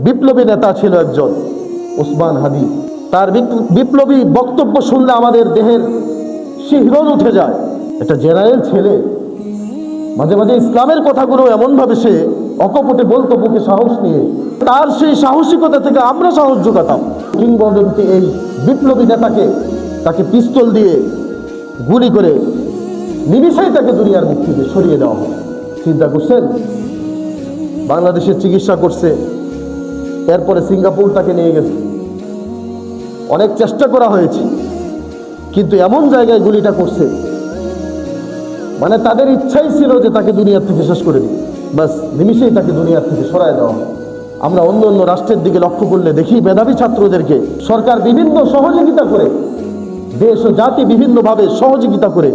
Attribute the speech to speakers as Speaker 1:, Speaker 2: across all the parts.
Speaker 1: বিপ্লবী নেতা ছিল একজন ওসমান হাদি। তার বিপ্লবী বক্তব্য শুনলে আমাদের দেহের শিহরণ উঠে যায়। একটা জেনারেল ছেলে, মাঝে মাঝে ইসলামের কথাগুলো এমনভাবে সে অকপটে বলতো বুকে সাহস নিয়ে। তার সেই সাহসিকতা থেকে আমরা সাহস যোগাতাম। কিংবদন্তি এই বিপ্লবী নেতাকে তাকে পিস্তল দিয়ে গুলি করে নিমিষেই তাকে দুনিয়ার মুখ থেকে সরিয়ে দেওয়া হয়। চিন্তা করছেন? বাংলাদেশের চিকিৎসা করছে, এরপরে সিঙ্গাপুর তাকে নিয়ে গেছে। অনেক চেষ্টা করা হয়েছে, কিন্তু এমন জায়গায় গুলিটা করছে, মানে তাদের ইচ্ছাই ছিল যে তাকে দুনিয়ার থেকে শেষ করে দিই, বাস নিমিষেই তাকে দুনিয়ার থেকে সরায় দেওয়া হয়। আমরা অন্য অন্য রাষ্ট্রের দিকে লক্ষ্য করলে দেখি মেধাবী ছাত্রদেরকে সরকার বিভিন্ন সহযোগিতা করে, দেশ ও জাতি বিভিন্নভাবে সহযোগিতা করে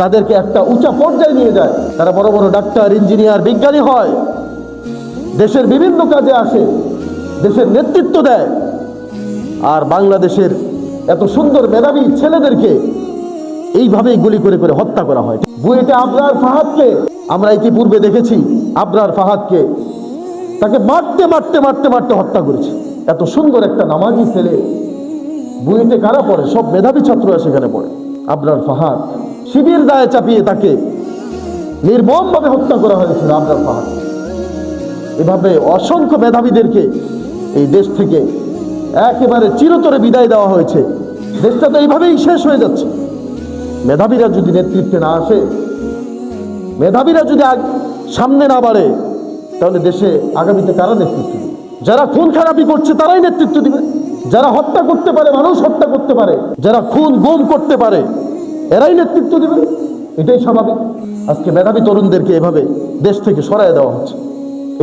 Speaker 1: তাদেরকে একটা উঁচা পর্যায়ে নিয়ে যায়। তারা বড় বড় ডাক্তার, ইঞ্জিনিয়ার, বিজ্ঞানী হয়, দেশের বিভিন্ন কাজে আসে, দেশের নেতৃত্ব দেয়। আর বাংলাদেশের এত সুন্দর মেধাবী ছেলেদেরকে এইভাবেই গুলি করে করে হত্যা করা হয়। বুয়েটে আবরার ফাহাদকে আমরা ইতিপূর্বে দেখেছি। আবরার ফাহাদকে তাকে মারতে মারতে মারতে মারতে হত্যা করেছে। এত সুন্দর একটা নামাজি ছেলে, বুয়েটে কারা পড়ে? সব মেধাবী ছাত্ররা সেখানে পড়ে। আবরার ফাহাদ শিবির দায়ে চাপিয়ে তাকে নির্মমভাবে হত্যা করা হয়েছিল। আবরার ফাহাদ এভাবে অসংখ্য মেধাবীদেরকে এই দেশ থেকে একেবারে চিরতরে বিদায় দেওয়া হয়েছে। দেশটা তো এইভাবেই শেষ হয়ে যাচ্ছে। মেধাবীরা যদি নেতৃত্বে না আসে, মেধাবীরা যদি সামনে না বাড়ে, তাহলে দেশে আগামীতে কারা নেতৃত্ব দিবে? যারা খুন খারাপি করছে তারাই নেতৃত্ব দিবে। যারা হত্যা করতে পারে, মানুষ হত্যা করতে পারে, যারা খুন গুম করতে পারে, এরাই নেতৃত্ব দিবে। এটাই স্বাভাবিক। আজকে মেধাবী তরুণদেরকে এভাবে দেশ থেকে সরায় দেওয়া হচ্ছে।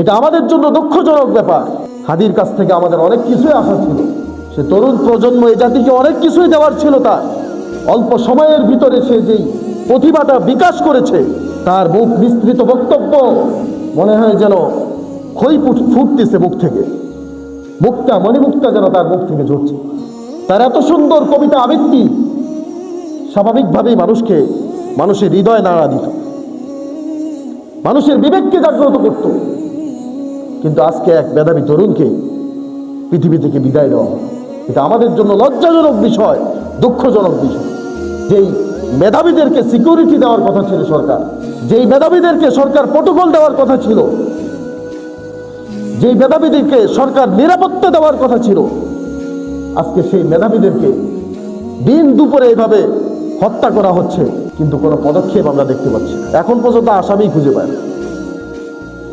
Speaker 1: এটা আমাদের জন্য দুঃখজনক ব্যাপার। হাদির কাছ থেকে আমাদের অনেক কিছুই আশা ছিল। সে তরুণ প্রজন্ম, এই জাতিকে অনেক কিছুই দেওয়ার ছিল তার। অল্প সময়ের ভিতরে সে যেই প্রতিভাটা বিকাশ করেছে, তার মুখ বিস্তৃত বক্তব্য মনে হয় যেন খই ফুটতেছে মুখ থেকে, মুক্তা মণিমুক্তা যেন তার মুখ থেকে ঝরছে। তার এত সুন্দর কবিতা আবৃত্তি স্বাভাবিকভাবেই মানুষের হৃদয় নাড়া দিত, মানুষের বিবেককে জাগ্রত করত। কিন্তু আজকে এক মেধাবী তরুণকে পৃথিবী থেকে বিদায় দেওয়া, এটা আমাদের জন্য লজ্জাজনক বিষয়, দুঃখজনক বিষয়। যেই মেধাবীদেরকে সিকিউরিটি দেওয়ার কথা ছিল সরকার, যেই মেধাবীদেরকে সরকার প্রোটোকল দেওয়ার কথা ছিল, যেই মেধাবীদেরকে সরকার নিরাপত্তা দেওয়ার কথা ছিল, আজকে সেই মেধাবীদেরকে দিন দুপুরে এইভাবে হত্যা করা হচ্ছে, কিন্তু কোনো পদক্ষেপ আমরা দেখতে পাচ্ছি না। এখন পর্যন্ত আসামি খুঁজে পায় না।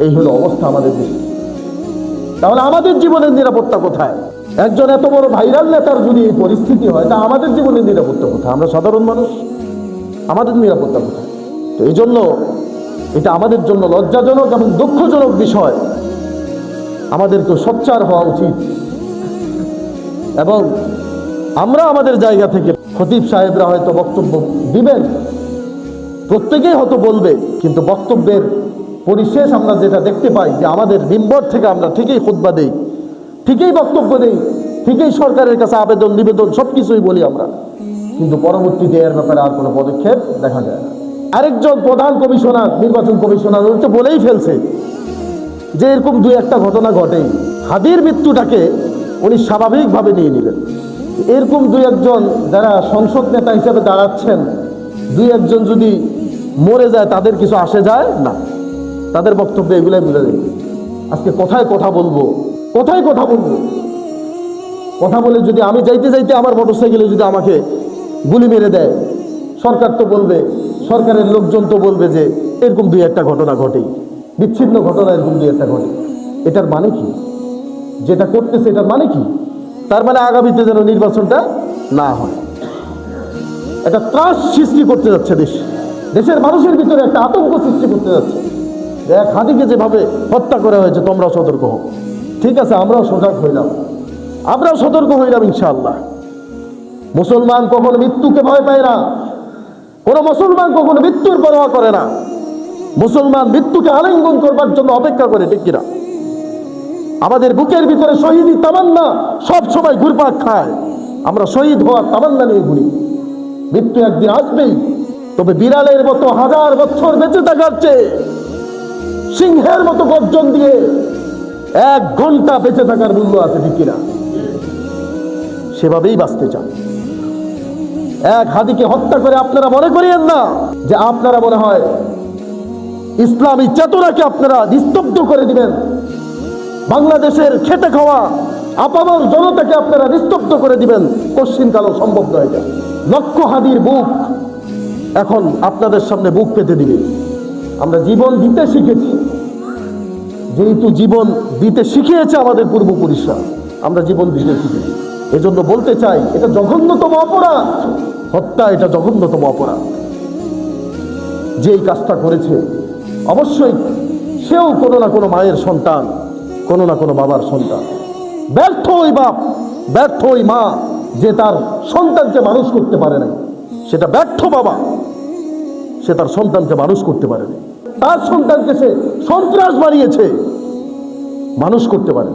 Speaker 1: এই হলো অবস্থা আমাদের দেশে। তাহলে আমাদের জীবনের নিরাপত্তা কোথায়? একজন এত বড় ভাইরাল নেতার যদি এই পরিস্থিতি হয়, তা আমাদের জীবনের নিরাপত্তা কোথায়? আমরা সাধারণ মানুষ, আমাদের নিরাপত্তা কোথায়? তো এই জন্য এটা আমাদের জন্য লজ্জাজনক এবং দুঃখজনক বিষয়। আমাদেরকে সোচ্চার হওয়া উচিত এবং আমরা আমাদের জায়গা থেকে, খতিব সাহেবরা হয়তো বক্তব্য দিবেন, প্রত্যেকেই হয়তো বলবে, কিন্তু বক্তব্যের পরিশেষ আমরা যেটা দেখতে পাই যে আমাদের মিম্বর থেকে আমরা ঠিকই খুতবা দেই, ঠিকই বক্তব্য দেই, ঠিকই সরকারের কাছে আবেদন নিবেদন সবকিছুই বলি আমরা, কিন্তু পরবর্তীতে এর ব্যাপারে আর কোনো পদক্ষেপ দেখা যায় না। আরেকজন প্রধান কমিশনার, নির্বাচন কমিশনার, উনি তো বলেই ফেলছে যে এরকম দুই একটা ঘটনা ঘটেই। হাদির মৃত্যুটাকে উনি স্বাভাবিকভাবে নিয়ে নিলেন। এরকম দুই একজন যারা সংসদ নেতা হিসেবে দাঁড়াচ্ছেন, দুই একজন যদি মরে যায় তাদের কিছু আসে যায় না। তাদের বক্তব্য এগুলাই বোঝা যায়। আজকে কোথায় কথা বলবো, কোথায় কথা বলবো? কথা বলে যদি আমি যাইতে যাইতে আমার মোটরসাইকেলে যদি আমাকে গুলি মেরে দেয়, সরকার তো বলবে, সরকারের লোকজন তো বলবে যে এরকম দুই একটা ঘটনা ঘটেই, বিচ্ছিন্ন ঘটনা এরকম দুই একটা ঘটে। এটার মানে কি? যেটা করতেছে এটার মানে কি? তার মানে আগামীতে যেন নির্বাচনটা না হয়। একটা ত্রাস সৃষ্টি করতে যাচ্ছে দেশের মানুষের ভিতরে একটা আতঙ্ক সৃষ্টি করতে যাচ্ছে। এক হাদিকে যেভাবে হত্যা করা হয়েছে, তোমরাও সতর্ক হও। ঠিক আছে, আমরাও সজাগ হইলাম, আমরাও সতর্ক হইলাম ইনশাআল্লাহ। মুসলমান কখনো মৃত্যুকে ভয় পায় না, কোন মুসলমান কখনো মৃত্যুর পরোয়া করে না। মুসলমান মৃত্যুকে আলিঙ্গন করবার জন্য অপেক্ষা করে, ঠিক কিনা? আমাদের বুকের ভিতরে শহীদি তামান্না সব সময় ঘুরপাক খায়। আমরা শহীদ হওয়ার তামান্না নিয়ে ঘুরি। মৃত্যু একদিন আসবেই, তবে বিড়ালের মতো 1000 বছর বেঁচে থাকার চেয়ে সিংহের মতো গর্জন দিয়ে 1 ঘন্টা বেঁচে থাকার মূল্য আছে, ঠিক কিনা? সেভাবেই বাঁচতে চান। এক হাদিকে হত্যা করে আপনারা মনে করিয়েন না যে আপনারা মনে হয় ইসলামী চেতনাকে আপনারা নিস্তব্ধ করে দিবেন, বাংলাদেশের খেটে খাওয়া আপামর জনতাকে আপনারা নিস্তব্ধ করে দিবেন। কশ্চিনকালও সম্ভব নয়। এটা লক্ষ হাদির বুক এখন আপনাদের সামনে বুক পেতে দিবে। আমরা জীবন দিতে শিখেছি, যেহেতু জীবন দিতে শিখিয়েছে আমাদের পূর্বপুরুষরা, আমরা জীবন দিতে শিখেছি। এজন্য বলতে চাই, এটা জঘন্যতম অপরাধ। হত্যা এটা জঘন্যতম অপরাধ। যেই কাজটা করেছে অবশ্যই সেও কোনো না কোনো মায়ের সন্তান, কোনো না কোনো বাবার সন্তান। ব্যর্থ ওই বাপ, ব্যর্থ ওই মা যে তার সন্তানকে মানুষ করতে পারে নাই। সেটা ব্যর্থ বাবা, সে তার সন্তানকে মানুষ করতে পারে নাই। তার সন্তানকে সে সন্ত্রাস বানিয়েছে, মানুষ করতে পারে।